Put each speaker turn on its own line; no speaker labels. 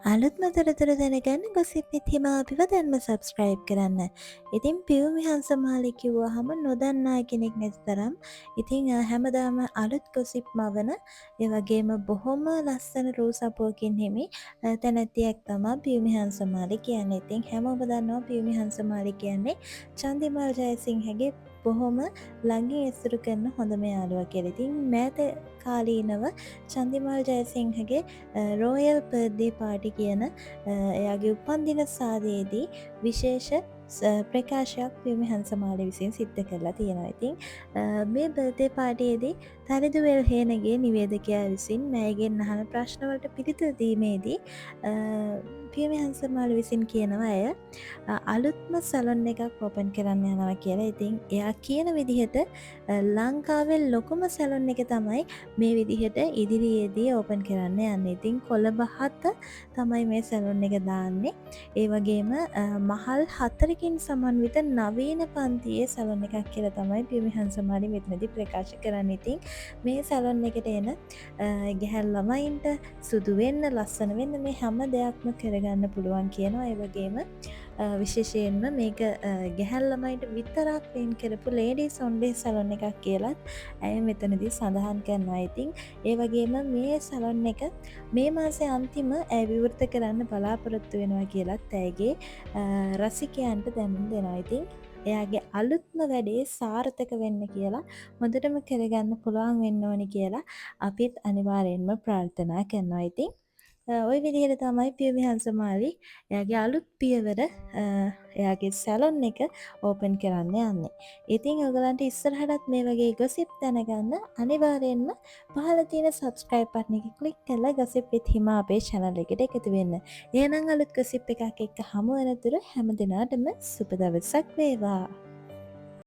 අලුත්ම තොරතුරු දැනගන්න ගොසිප් විත් හිමාපිව දැන්ම සබස්ක්‍රයිබ් කරන්න. ඉතින් පියවි හංසමාලි කිව්වහම නොදන්නා කෙනෙක් නැති තරම්. ඉතින් හැමදාම අලුත් ගොසිප් මවන ඒ වගේම බොහොම ලස්සන රූ සපුවකින් හිමි තැනැත්තියක් තමා පියවි හංසමාලි කියන්නේ. ඉතින් හැමෝම දන්නවා පියවි හංසමාලි කියන්නේ චන්දිමල් ජයසිංහගේ බොහොම ළඟින් ඇසුරු කරන හොඳම යාළුවා කියලා. ඉතින් මෑත කාලීනව චන්දිමල් ජයසිංහගේ රෝයල් බර්ත්ඩේ පාටි කියන එයාගේ උපන්දින සාදයේදී විශේෂ ප්‍රකාශයක් පියවි හංසමාලි විසින් සිද්ධ කරලා තියෙනවා. ඉතින් මේ බර්ත්ඩේ පාටියේදී තරිඳු වෙල්හේනගේ නිවේදකයා විසින් මෑයගෙන් අහන ප්‍රශ්නවලට පිළිතුරු දීමේදී පියවි හංසමාලි විසින් කියනවා ඇය අලුත්ම සැලොන් එකක් ඕපන් කරන්න යනවා කියලා. ඉතින් එයා කියන විදිහට ලංකාවේ ලොකුම සැලොන් එක තමයි මේ විදිහට ඉදිරියේදී ඕපන් කරන්න යන්නේ. ඉතින් කොළඹ 7 තමයි මේ සැලොන් එක දාන්නේ. ඒ වගේම මහල් 4කින් සමන්විත නවීන පන්තියේ සැලොන් එකක් කියලා තමයි පියවි හංසමාලි මෙතනදී ප්‍රකාශ කරන්නේ. ඉතින් මේ සැලොන් එකට එන ගැහැණු ළමයින්ට සුදු වෙන්න, ලස්සන වෙන්න මේ හැම දෙයක්ම කරගන්න පුළුවන් කියනවා. ඒ වගේම විශේෂයෙන්ම මේක ගැහැණු ළමයින්ට විතරක් වෙන් කරපු ලේඩීස් ඔන්ලි සැලොන් එකක් කියලත් ඇය මෙතනදී සඳහන් කරනවා. ඉතින් ඒ වගේම මේ සැලොන් එක මේ මාසේ අන්තිම ඇය විවෘත කරන්න බලාපොරොත්තු වෙනවා කියලත් ඇයගේ රසිකයන්ට දැනුම් දෙනවා. ඉතින් එයාගේ අලුත්ම වැඩේ සාර්ථක වෙන්න කියලා හොඳටම කරගන්න පුළුවන් වෙන්න ඕනි කියලා අපිත් අනිවාර්යෙන්ම ප්‍රාර්ථනා කරනවා. ඉතින් ওই විදිහට තමයි පියවි හංසමාලි එයාගේ අලුත් පියවර එයාගේ සැලොන් එක ඕපන් කරන්න යන්නේ. ඉතින් ඔයගලන්ට ඉස්සරහටත් මේ වගේ ගොසිප් දැනගන්න අනිවාර්යෙන්ම පහළ තියෙන subscribe button එක click කරලා gossip with hima අපේ channel එකට එකතු වෙන්න. එහෙනම් අලුත් ගොසිප් එකක් එක්ක හමු වෙනතුරු හැම දිනාටම සුබ දවසක් වේවා.